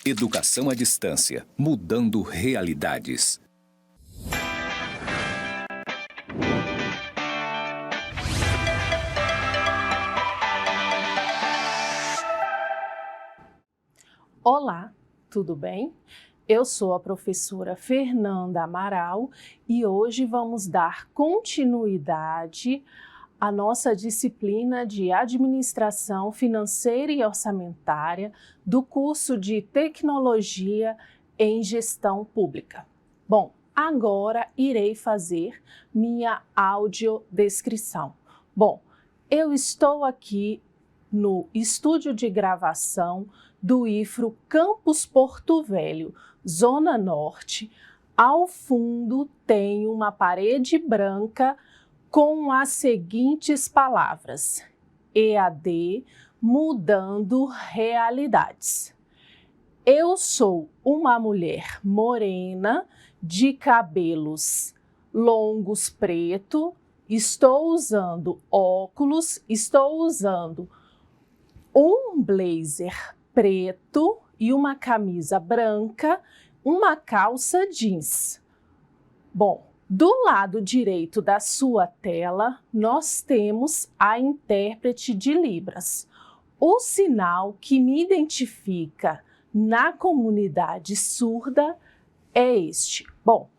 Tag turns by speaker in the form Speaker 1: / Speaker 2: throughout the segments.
Speaker 1: Educação à distância, mudando realidades.
Speaker 2: Olá, tudo bem? Eu sou a professora Fernanda Amaral e hoje vamos dar continuidade à nossa disciplina de Administração Financeira e Orçamentária do curso de Tecnologia em Gestão Pública. Bom, agora irei fazer minha audiodescrição. Bom, eu estou aqui no estúdio de gravação do IFRO Campus Porto Velho, Zona Norte. Ao fundo tem uma parede branca com as seguintes palavras: EAD mudando realidades. Eu sou uma mulher morena, de cabelos longos preto, estou usando óculos, estou usando um blazer preto e uma camisa branca, uma calça jeans. Bom, do lado direito da sua tela, nós temos a intérprete de Libras. O sinal que me identifica na comunidade surda é este. Bom,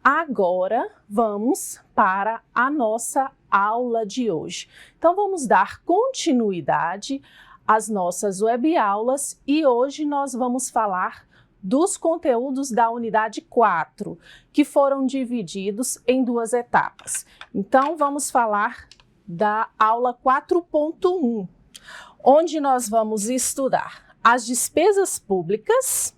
Speaker 2: agora vamos para a nossa aula de hoje. Então, vamos dar continuidade às nossas webaulas e hoje nós vamos falar dos conteúdos da unidade 4, que foram divididos em duas etapas. Então, vamos falar da aula 4.1, onde nós vamos estudar as despesas públicas.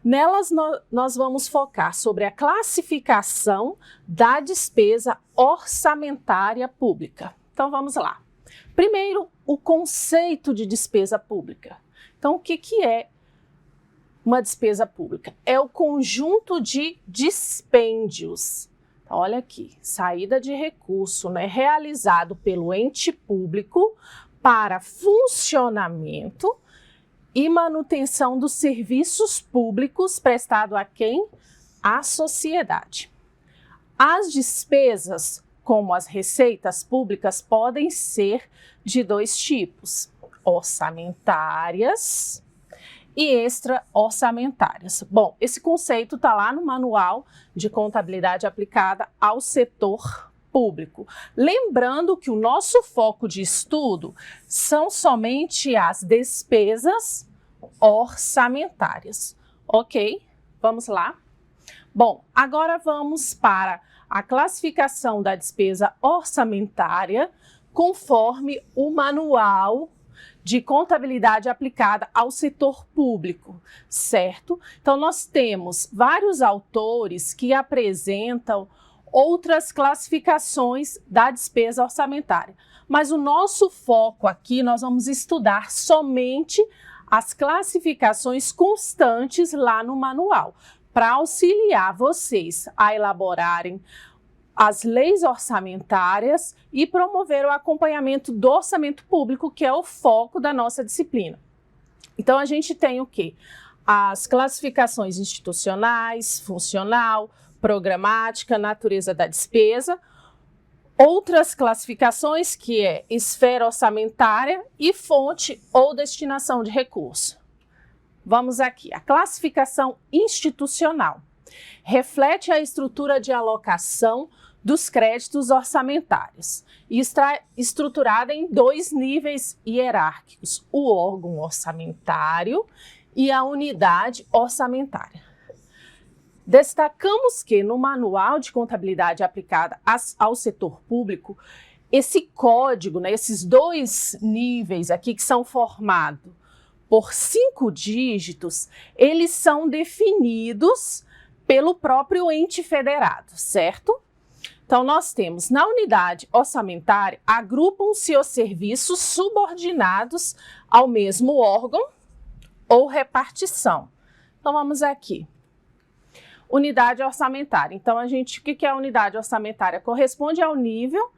Speaker 2: Nelas, nós vamos focar sobre a classificação da despesa orçamentária pública. Então, vamos lá. Primeiro, o conceito de despesa pública. Então, o que é uma despesa pública? É o conjunto de dispêndios. Então, olha aqui, saída de recurso, né, realizado pelo ente público para funcionamento e manutenção dos serviços públicos prestado a quem? À sociedade. As despesas, como as receitas públicas, podem ser de dois tipos: orçamentárias e extra-orçamentárias. Bom, esse conceito está lá no Manual de Contabilidade Aplicada ao Setor Público. Lembrando que o nosso foco de estudo são somente as despesas orçamentárias. Ok? Vamos lá? Bom, agora vamos para a classificação da despesa orçamentária conforme o Manual de Contabilidade Aplicada ao Setor Público, certo? Então, nós temos vários autores que apresentam outras classificações da despesa orçamentária, mas o nosso foco aqui, nós vamos estudar somente as classificações constantes lá no manual, para auxiliar vocês a elaborarem as leis orçamentárias e promover o acompanhamento do orçamento público, que é o foco da nossa disciplina. Então, a gente tem o quê? As classificações institucionais, funcional, programática, natureza da despesa, outras classificações que é esfera orçamentária e fonte ou destinação de recurso. Vamos aqui, a classificação institucional reflete a estrutura de alocação dos créditos orçamentários e está estruturada em dois níveis hierárquicos: o órgão orçamentário e a unidade orçamentária. Destacamos que no Manual de Contabilidade Aplicada ao Setor Público, esse código, né, esses dois níveis aqui que são formados por 5 dígitos, eles são definidos pelo próprio ente federado, certo? Então, nós temos, na unidade orçamentária, agrupam-se os serviços subordinados ao mesmo órgão ou repartição. Então, vamos aqui. Unidade orçamentária. Então, o que é a unidade orçamentária? Corresponde ao nível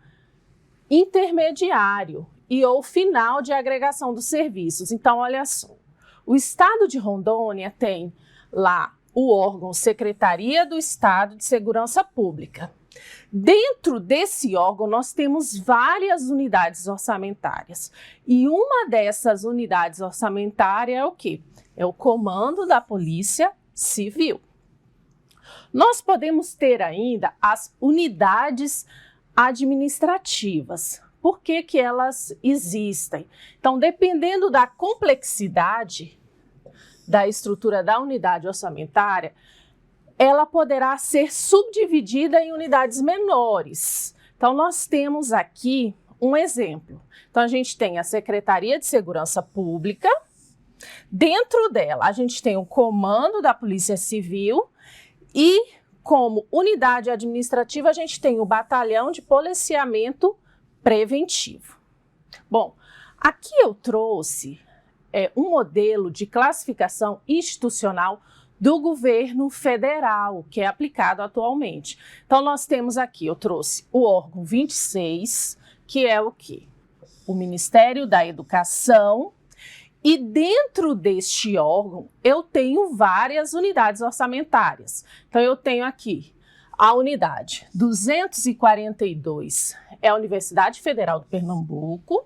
Speaker 2: intermediário e ou final de agregação dos serviços. Então, olha só, O Estado de Rondônia tem lá o órgão Secretaria do Estado de Segurança Pública. Dentro desse órgão, nós temos várias unidades orçamentárias. E uma dessas unidades orçamentárias é o quê? É o Comando da Polícia Civil. Nós podemos ter ainda as unidades administrativas. Por que que elas existem? Então, dependendo da complexidade da estrutura da unidade orçamentária, ela poderá ser subdividida em unidades menores. Então, nós temos aqui um exemplo. Então, a gente tem a Secretaria de Segurança Pública. Dentro dela, a gente tem o Comando da Polícia Civil e, como unidade administrativa, a gente tem o Batalhão de Policiamento Preventivo. Bom, aqui eu trouxe um modelo de classificação institucional do governo federal, que é aplicado atualmente. Então, nós temos aqui, eu trouxe o órgão 26, que é o quê? O Ministério da Educação, e dentro deste órgão eu tenho várias unidades orçamentárias. Então, eu tenho aqui a unidade 242, é a Universidade Federal do Pernambuco.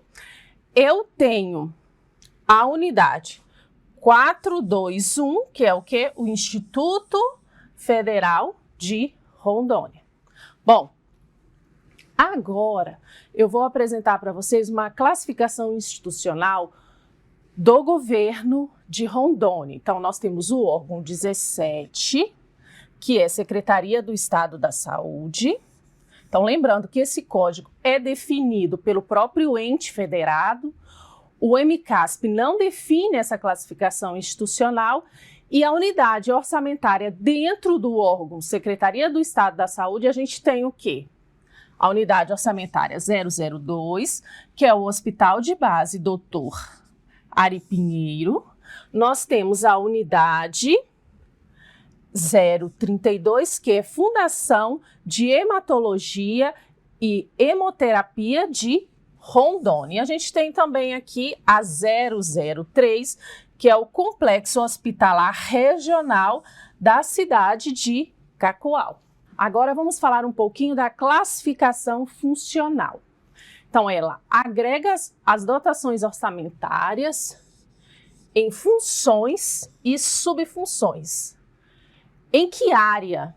Speaker 2: Eu tenho a unidade 421, que é o quê? O Instituto Federal de Rondônia. Bom, agora eu vou apresentar para vocês uma classificação institucional do governo de Rondônia. Então, nós temos o órgão 17, que é Secretaria do Estado da Saúde. Então, lembrando que esse código é definido pelo próprio ente federado. O MCASP não define essa classificação institucional e a unidade orçamentária dentro do órgão Secretaria do Estado da Saúde, a gente tem o quê? A unidade orçamentária 002, que é o Hospital de Base Dr. Ari Pinheiro. Nós temos a unidade 032, que é Fundação de Hematologia e Hemoterapia de Rondônia. A gente tem também aqui a 003, que é o Complexo Hospitalar Regional da cidade de Cacoal. Agora vamos falar um pouquinho da classificação funcional. Então, ela agrega as dotações orçamentárias em funções e subfunções. Em que área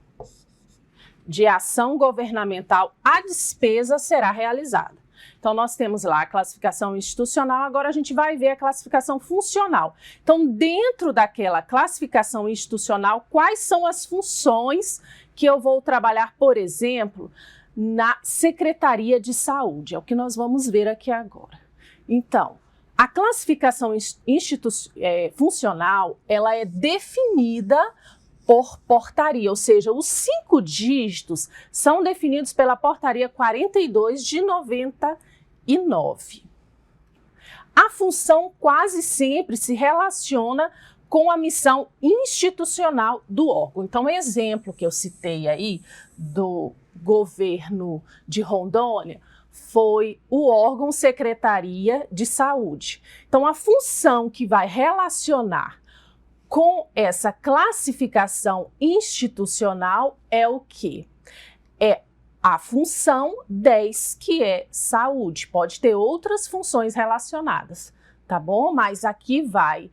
Speaker 2: de ação governamental a despesa será realizada? Então, nós temos lá a classificação institucional, agora a gente vai ver a classificação funcional. Então, dentro daquela classificação institucional, quais são as funções que eu vou trabalhar, por exemplo, na Secretaria de Saúde? É o que nós vamos ver aqui agora. Então, a classificação funcional, ela é definida por portaria, ou seja, os 5 dígitos são definidos pela portaria 42 de 99. A função quase sempre se relaciona com a missão institucional do órgão. Então, o exemplo que eu citei aí do governo de Rondônia foi o órgão Secretaria de Saúde. Então, a função que vai relacionar com essa classificação institucional é o quê? É a função 10, que é saúde. Pode ter outras funções relacionadas, tá bom? Mas aqui vai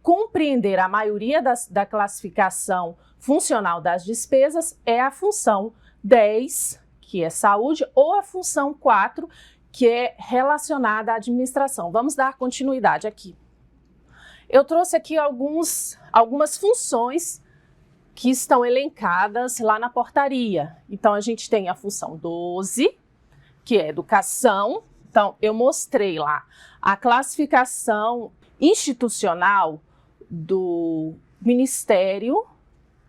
Speaker 2: compreender a maioria da classificação funcional das despesas é a função 10, que é saúde, ou a função 4, que é relacionada à administração. Vamos dar continuidade aqui. Eu trouxe aqui algumas funções que estão elencadas lá na portaria. Então, a gente tem a função 12, que é educação. Então, eu mostrei lá a classificação institucional do Ministério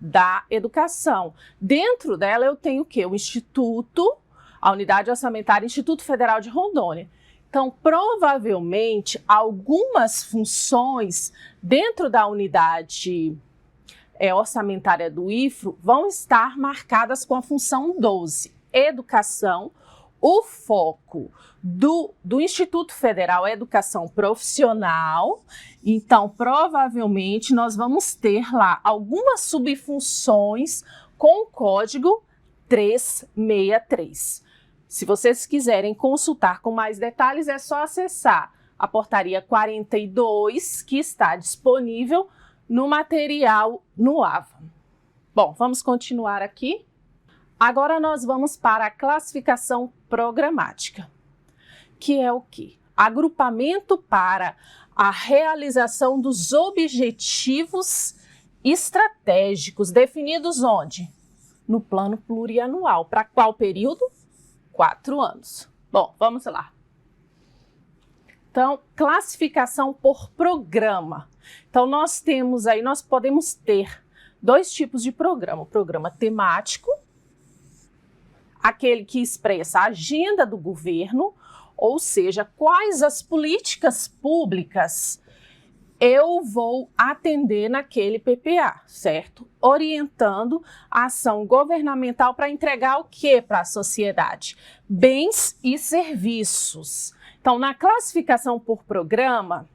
Speaker 2: da Educação. Dentro dela, eu tenho o quê? O Instituto, a Unidade Orçamentária, Instituto Federal de Rondônia. Então, provavelmente, algumas funções dentro da unidade orçamentária do IFRO vão estar marcadas com a função 12, educação, o foco do Instituto Federal é Educação Profissional, então provavelmente nós vamos ter lá algumas subfunções com o código 363. Se vocês quiserem consultar com mais detalhes, é só acessar a portaria 42, que está disponível no material no AVA. Bom, vamos continuar aqui. Agora nós vamos para a classificação programática, que é o quê? Agrupamento para a realização dos objetivos estratégicos definidos onde? No plano plurianual. Para qual período? 4 anos. Bom, vamos lá. Então, classificação por programa. Então, nós podemos ter 2 tipos de programa. O programa temático, aquele que expressa a agenda do governo, ou seja, quais as políticas públicas eu vou atender naquele PPA, certo? Orientando a ação governamental para entregar o que para a sociedade? Bens e serviços. Então, na classificação por programa,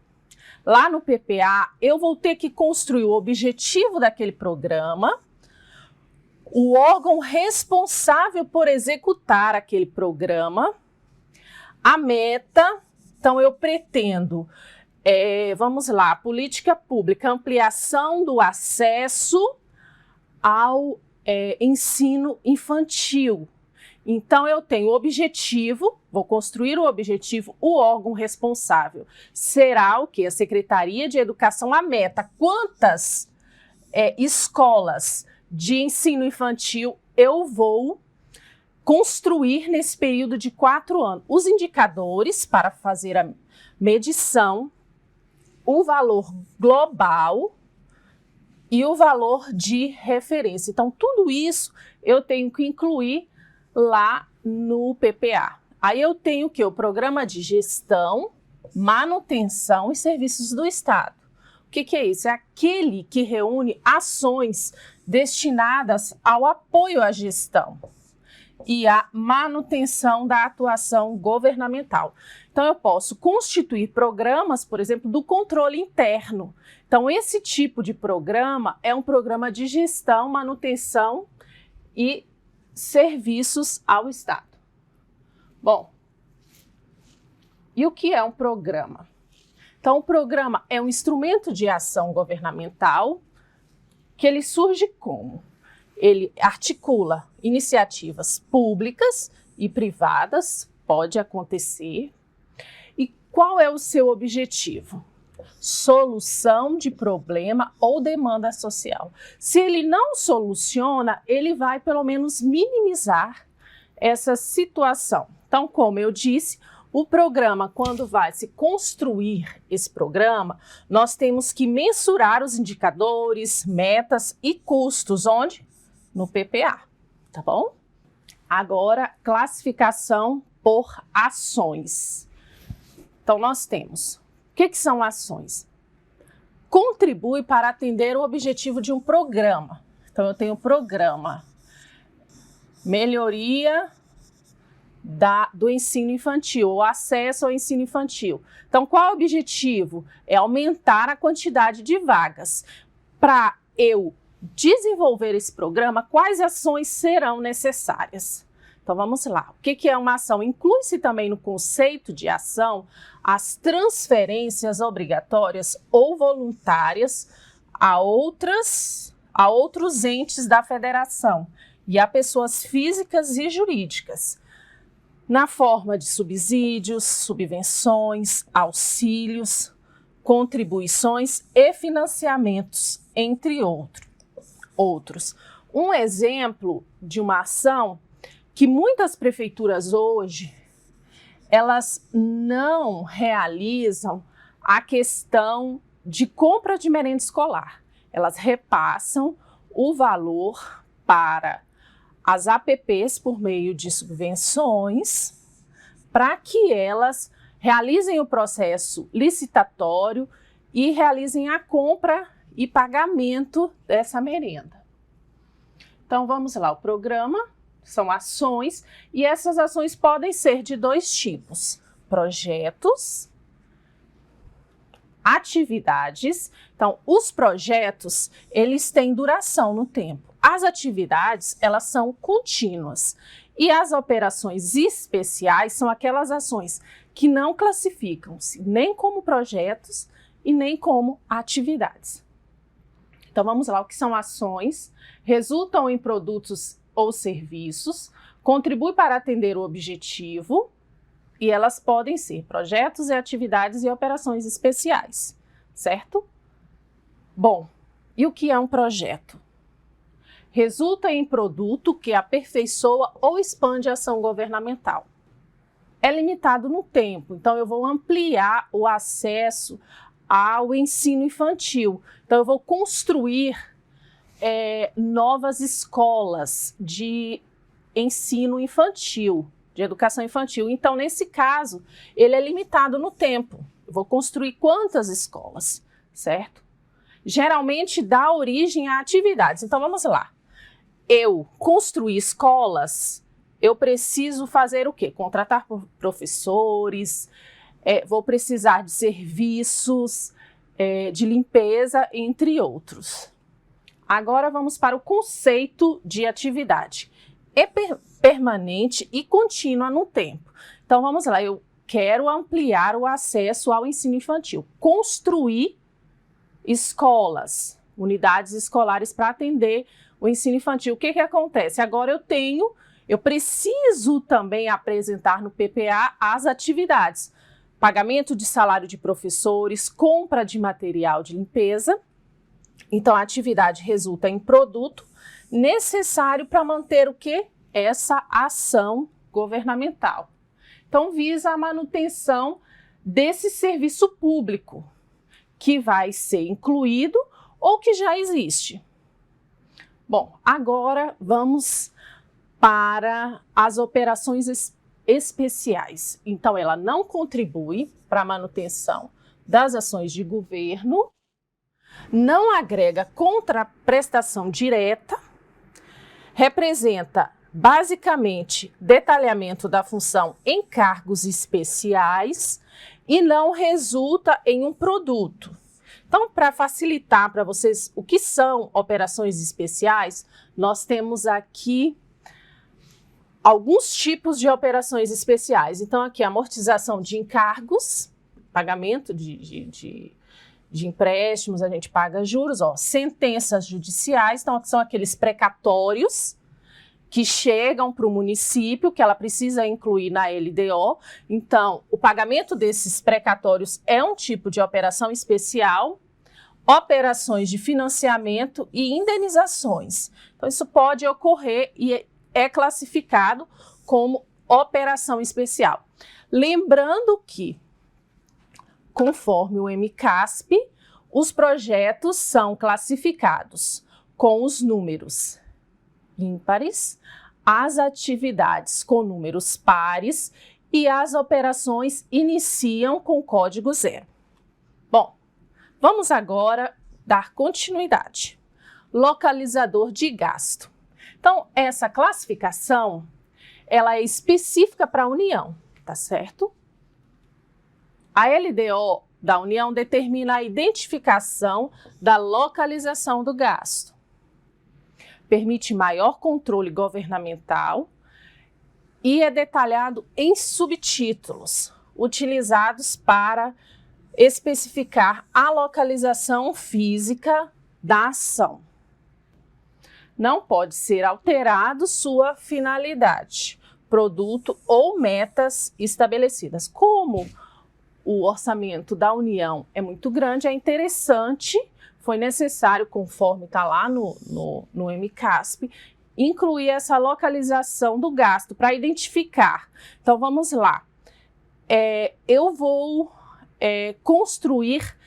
Speaker 2: lá no PPA, eu vou ter que construir o objetivo daquele programa, o órgão responsável por executar aquele programa, a meta. Então, eu pretendo, vamos lá, política pública, ampliação do acesso ao ensino infantil. Então, eu tenho o objetivo, vou construir o objetivo, o órgão responsável será o quê? A Secretaria de Educação, a meta. Quantas escolas de ensino infantil eu vou construir nesse período de 4 anos? Os indicadores para fazer a medição, o valor global e o valor de referência. Então, tudo isso eu tenho que incluir lá no PPA. Aí eu tenho o quê? O programa de gestão, manutenção e serviços do Estado. O que é isso? É aquele que reúne ações destinadas ao apoio à gestão e à manutenção da atuação governamental. Então, eu posso constituir programas, por exemplo, do controle interno. Então, esse tipo de programa é um programa de gestão, manutenção e serviços ao Estado. Bom, e o que é um programa? Então, o programa é um instrumento de ação governamental que ele surge como? Ele articula iniciativas públicas e privadas, pode acontecer. E qual é o seu objetivo? Solução de problema ou demanda social. Se ele não soluciona, ele vai pelo menos minimizar essa situação. Então, como eu disse, o programa, quando vai se construir esse programa, nós temos que mensurar os indicadores, metas e custos. Onde? No PPA, tá bom? Agora, classificação por ações. Então, nós temos, o que são ações? Contribui para atender o objetivo de um programa. Então, eu tenho o programa melhoria do ensino infantil, o acesso ao ensino infantil. Então, qual é o objetivo? É aumentar a quantidade de vagas. Para eu desenvolver esse programa, quais ações serão necessárias? Então, vamos lá. O que é uma ação? Inclui-se também no conceito de ação as transferências obrigatórias ou voluntárias a outros entes da federação e a pessoas físicas e jurídicas, na forma de subsídios, subvenções, auxílios, contribuições e financiamentos, entre outros. Um exemplo de uma ação que muitas prefeituras hoje, elas não realizam a questão de compra de merenda escolar. Elas repassam o valor para as APPs por meio de subvenções, para que elas realizem o processo licitatório e realizem a compra e pagamento dessa merenda. Então, vamos lá, o programa são ações, e essas ações podem ser de dois tipos: projetos, atividades. Então, os projetos, eles têm duração no tempo. As atividades, elas são contínuas. E as operações especiais são aquelas ações que não classificam-se nem como projetos e nem como atividades. Então, vamos lá. O que são ações? Resultam em produtos ou serviços, contribuem para atender o objetivo, e elas podem ser projetos e atividades e operações especiais, certo? Bom, e o que é um projeto? Resulta em produto que aperfeiçoa ou expande a ação governamental. É limitado no tempo, então eu vou ampliar o acesso ao ensino infantil. Então eu vou construir novas escolas de ensino infantil, de educação infantil. Então, nesse caso, ele é limitado no tempo. Eu vou construir quantas escolas, certo? Geralmente dá origem a atividades. Então, vamos lá. Eu construir escolas, eu preciso fazer o quê? Contratar professores, vou precisar de serviços, de limpeza, entre outros. Agora vamos para o conceito de atividade. É permanente e contínua no tempo. Então vamos lá, eu quero ampliar o acesso ao ensino infantil. Construir escolas, unidades escolares para atender o ensino infantil. O que acontece? Agora eu preciso também apresentar no PPA as atividades. Pagamento de salário de professores, compra de material de limpeza. Então, a atividade resulta em produto necessário para manter o quê? Essa ação governamental. Então, visa a manutenção desse serviço público, que vai ser incluído ou que já existe. Bom, agora vamos para as operações especiais. Então, ela não contribui para a manutenção das ações de governo, não agrega contraprestação direta, representa basicamente detalhamento da função em cargos especiais e não resulta em um produto. Então, para facilitar para vocês o que são operações especiais, nós temos aqui alguns tipos de operações especiais. Então, aqui, amortização de encargos, pagamento de empréstimos, a gente paga juros, sentenças judiciais, então são aqueles precatórios que chegam para o município, que ela precisa incluir na LDO. Então, o pagamento desses precatórios é um tipo de operação especial, operações de financiamento e indenizações. Então, isso pode ocorrer e é classificado como operação especial. Lembrando que, conforme o MCASP, os projetos são classificados com os números ímpares, as atividades com números pares e as operações iniciam com código 0. Bom, vamos agora dar continuidade. Localizador de gasto. Então, essa classificação, ela é específica para a União, tá certo? A LDO da União determina a identificação da localização do gasto. Permite maior controle governamental e é detalhado em subtítulos, utilizados para especificar a localização física da ação. Não pode ser alterado sua finalidade, produto ou metas estabelecidas. Como o orçamento da União é muito grande, é interessante, foi necessário, conforme está lá no MCASP, incluir essa localização do gasto para identificar. Então, vamos lá. Eu vou construir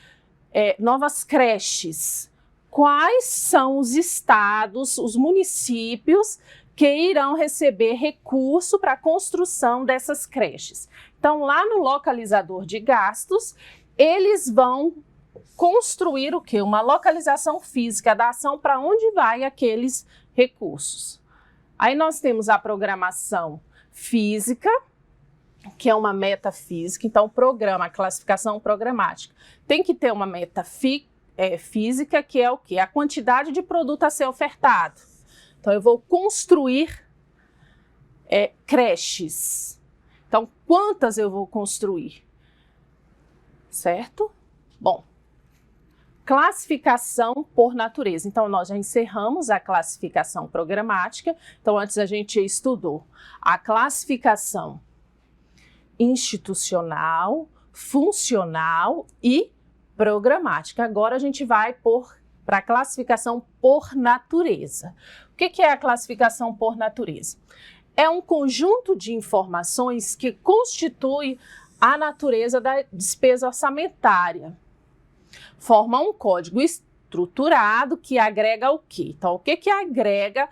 Speaker 2: novas creches. Quais são os estados, os municípios que irão receber recurso para a construção dessas creches? Então, lá no localizador de gastos, eles vão construir o quê? Uma localização física da ação para onde vai aqueles recursos. Aí nós temos a programação física, que é uma meta física. Então, programa, a classificação programática, tem que ter uma meta física, que é o quê? A quantidade de produto a ser ofertado. Então, eu vou construir creches. Então, quantas eu vou construir? Certo? Bom, classificação por natureza. Então, nós já encerramos a classificação programática. Então, antes a gente estudou a classificação institucional, funcional e programática. Agora a gente vai para a classificação por natureza. O que é a classificação por natureza? É um conjunto de informações que constitui a natureza da despesa orçamentária. Forma um código estruturado que agrega o quê? Então, o que agrega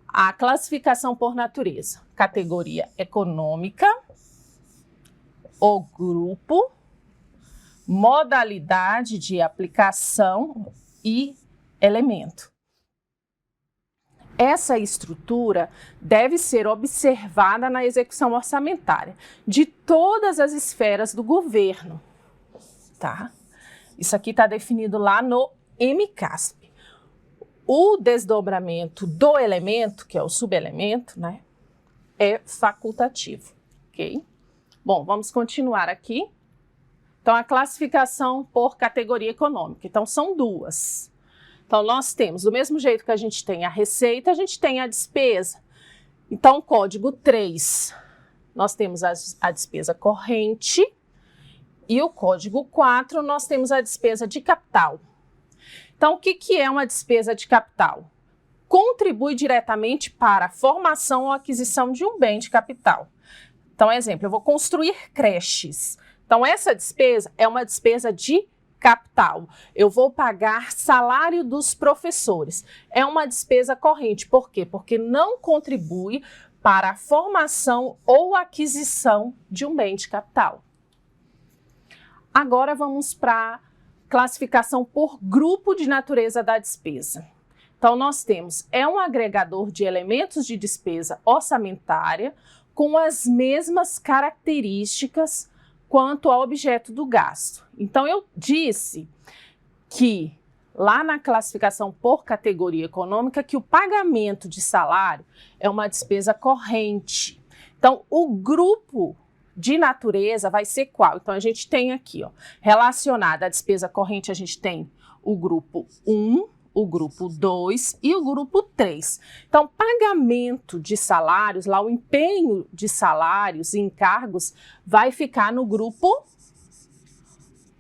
Speaker 2: a classificação por natureza? Categoria econômica, o grupo, modalidade de aplicação e elemento. Essa estrutura deve ser observada na execução orçamentária de todas as esferas do governo, tá? Isso aqui está definido lá no MCASP. O desdobramento do elemento, que é o subelemento, né, é facultativo, ok? Bom, vamos continuar aqui. Então, a classificação por categoria econômica. Então, são duas. Então, nós temos, do mesmo jeito que a gente tem a receita, a gente tem a despesa. Então, código 3, nós temos a despesa corrente e o código 4, nós temos a despesa de capital. Então, o que é uma despesa de capital? Contribui diretamente para a formação ou aquisição de um bem de capital. Então, exemplo, eu vou construir creches. Então, essa despesa é uma despesa de capital. Eu vou pagar salário dos professores. É uma despesa corrente. Por quê? Porque não contribui para a formação ou aquisição de um bem de capital. Agora vamos para a classificação por grupo de natureza da despesa. Então, nós temos, um agregador de elementos de despesa orçamentária com as mesmas características quanto ao objeto do gasto. Então, eu disse que lá na classificação por categoria econômica que o pagamento de salário é uma despesa corrente. Então, o grupo de natureza vai ser qual? Então, a gente tem aqui, relacionada à despesa corrente, a gente tem o grupo 1, o grupo 2 e o grupo 3. Então, pagamento de salários, lá o empenho de salários e encargos vai ficar no grupo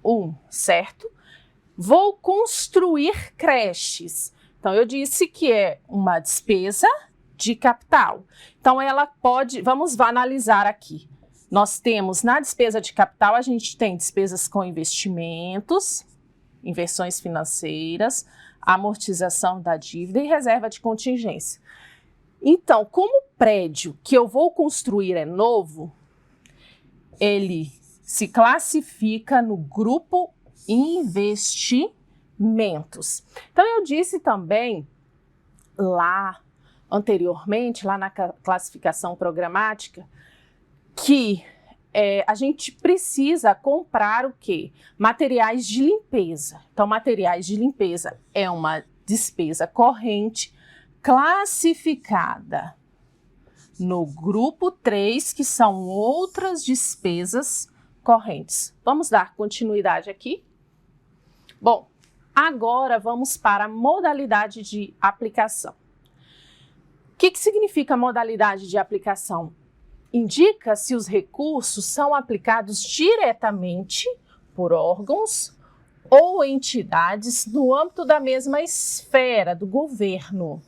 Speaker 2: 1, certo? Vou construir creches. Então, eu disse que é uma despesa de capital. Então, ela pode, vamos analisar aqui. Nós temos na despesa de capital, a gente tem despesas com investimentos, inversões financeiras, amortização da dívida e reserva de contingência. Então, como o prédio que eu vou construir é novo, ele se classifica no grupo investimentos. Então, eu disse também lá anteriormente, lá na classificação programática, que a gente precisa comprar o quê? Materiais de limpeza. Então, materiais de limpeza é uma despesa corrente classificada no grupo 3, que são outras despesas correntes. Vamos dar continuidade aqui? Bom, agora vamos para a modalidade de aplicação. O que significa modalidade de aplicação? Indica se os recursos são aplicados diretamente por órgãos ou entidades no âmbito da mesma esfera do governo,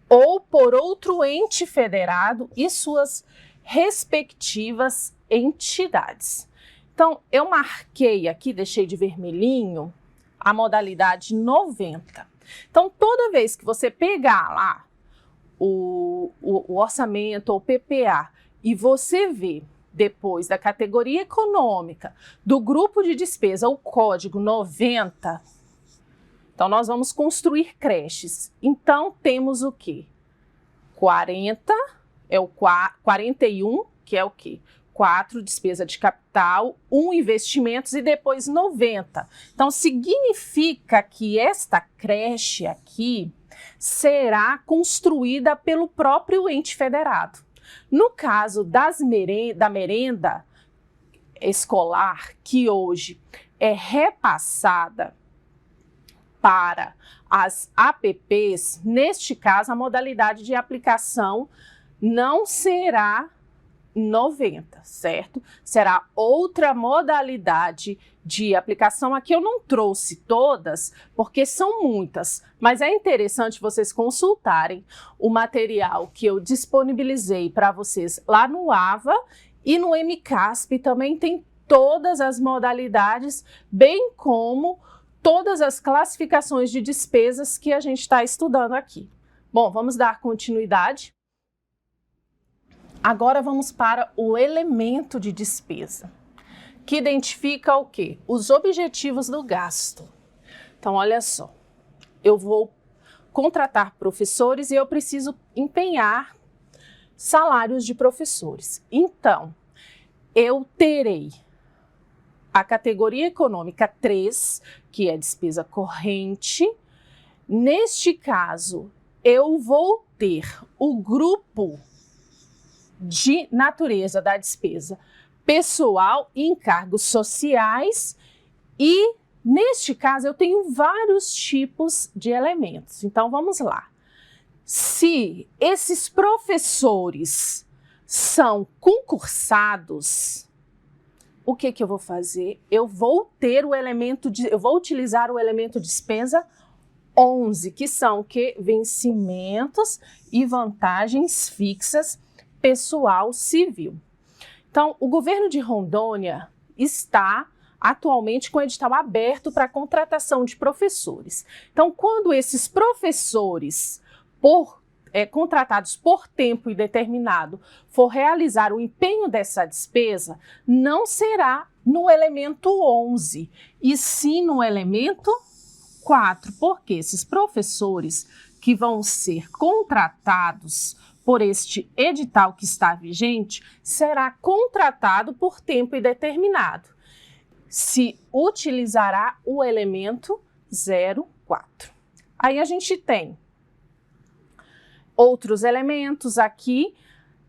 Speaker 2: ou por outro ente federado e suas respectivas entidades. Então, eu marquei aqui, deixei de vermelhinho, a modalidade 90. Então, toda vez que você pegar lá o orçamento ou PPA e você vê depois da categoria econômica do grupo de despesa o código 90, então nós vamos construir creches. Então temos o quê? 40 é o 41, que é o quê? 4, despesa de capital, 1, investimentos e depois 90. Então, significa que esta creche aqui será construída pelo próprio ente federado. No caso da merenda escolar, que hoje é repassada para as APPs, neste caso, a modalidade de aplicação não será 90, certo? Será outra modalidade de aplicação. Aqui eu não trouxe todas, porque são muitas, mas é interessante vocês consultarem o material que eu disponibilizei para vocês lá no AVA e no MCASP também tem todas as modalidades, bem como todas as classificações de despesas que a gente está estudando aqui. Bom, vamos dar continuidade. Agora vamos para o elemento de despesa, que identifica o quê? Os objetivos do gasto. Então, olha só, eu vou contratar professores e eu preciso empenhar salários de professores. Então, eu terei a categoria econômica 3, que é despesa corrente. Neste caso, eu vou ter o grupo de natureza da despesa pessoal e encargos sociais e, neste caso, eu tenho vários tipos de elementos. Então, vamos lá. Se esses professores são concursados, o que eu vou fazer? Eu vou utilizar o elemento despesa 11, que são o quê? Vencimentos e vantagens fixas pessoal civil. Então, o governo de Rondônia está atualmente com o edital aberto para contratação de professores. Então, quando esses professores contratados por tempo indeterminado for realizar o empenho dessa despesa, não será no elemento 11, e sim no elemento 4, porque esses professores que vão ser contratados por este edital que está vigente, será contratado por tempo indeterminado. Se utilizará o elemento 04. Aí a gente tem outros elementos aqui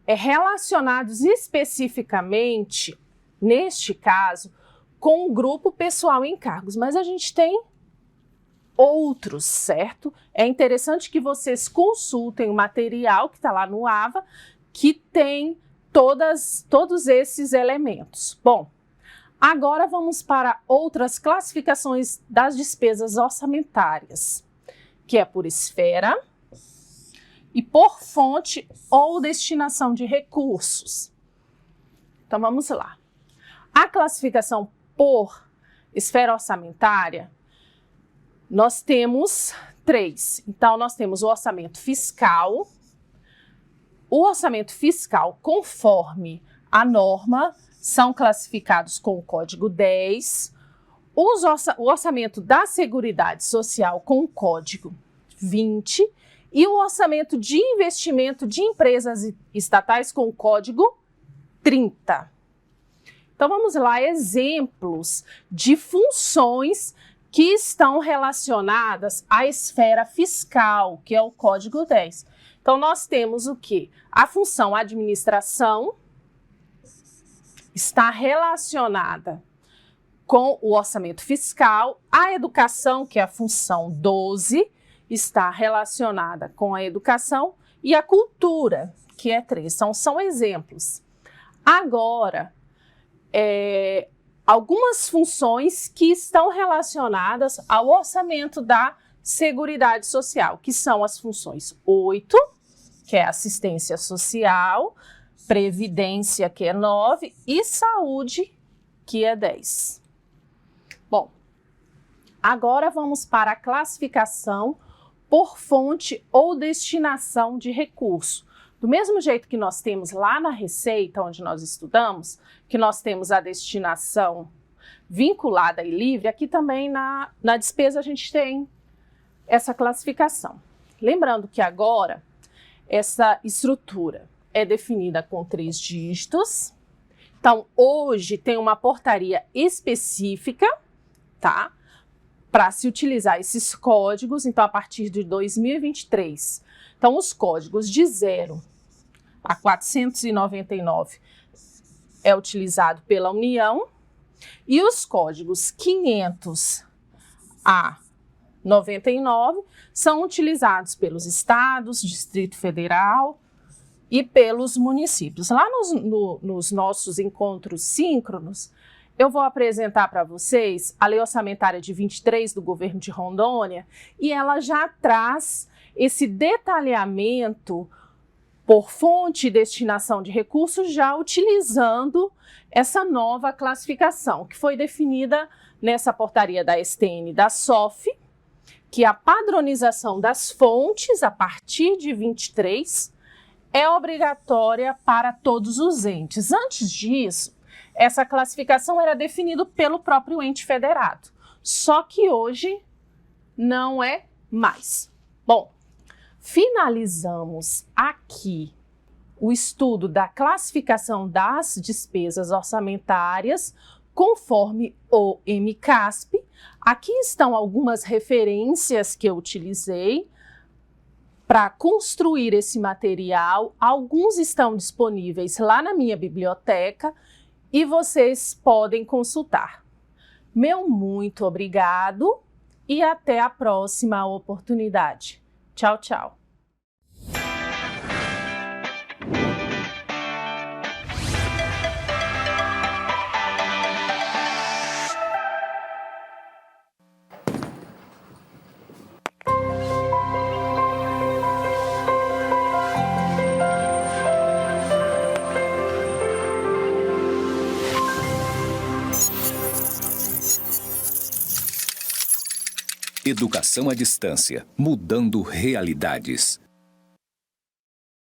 Speaker 2: relacionados especificamente, neste caso, com o grupo pessoal em encargos, mas a gente tem outros, certo? É interessante que vocês consultem o material que está lá no AVA, que tem todos esses elementos. Bom, agora vamos para outras classificações das despesas orçamentárias, que é por esfera e por fonte ou destinação de recursos. Então, vamos lá. A classificação por esfera orçamentária, nós temos 3. Então, nós temos o orçamento fiscal. O orçamento fiscal, conforme a norma, são classificados com o código 10. O orçamento da Seguridade Social com o código 20. E o orçamento de investimento de empresas estatais com o código 30. Então, vamos lá, exemplos de funções que estão relacionadas à esfera fiscal, que é o código 10. Então, nós temos o quê? A função administração está relacionada com o orçamento fiscal, a educação, que é a função 12, está relacionada com a educação, e a cultura, que é 3. São exemplos. Agora, algumas funções que estão relacionadas ao orçamento da Seguridade Social, que são as funções 8, que é assistência social, previdência, que é 9, e saúde, que é 10. Bom, agora vamos para a classificação por fonte ou destinação de recurso. Do mesmo jeito que nós temos lá na Receita, onde nós estudamos, que nós temos a destinação vinculada e livre, aqui também na despesa a gente tem essa classificação. Lembrando que agora essa estrutura? É definida com 3 dígitos. Então, hoje tem uma portaria específica, tá? Para se utilizar esses códigos, então a partir de 2023. Então, os códigos de 0 a 499 é utilizado pela União e os códigos 500 a 99 são utilizados pelos estados, Distrito Federal e pelos municípios. Lá nos nossos encontros síncronos, eu vou apresentar para vocês a Lei Orçamentária de 23 do Governo de Rondônia e ela já traz esse detalhamento por fonte e destinação de recursos, já utilizando essa nova classificação, que foi definida nessa portaria da STN da SOF, que a padronização das fontes, a partir de 23, é obrigatória para todos os entes. Antes disso, essa classificação era definida pelo próprio ente federado, só que hoje não é mais. Bom, finalizamos aqui o estudo da classificação das despesas orçamentárias conforme o MCASP. Aqui estão algumas referências que eu utilizei para construir esse material. Alguns estão disponíveis lá na minha biblioteca e vocês podem consultar. Meu muito obrigado e até a próxima oportunidade. Tchau, tchau.
Speaker 1: Educação à distância, mudando realidades.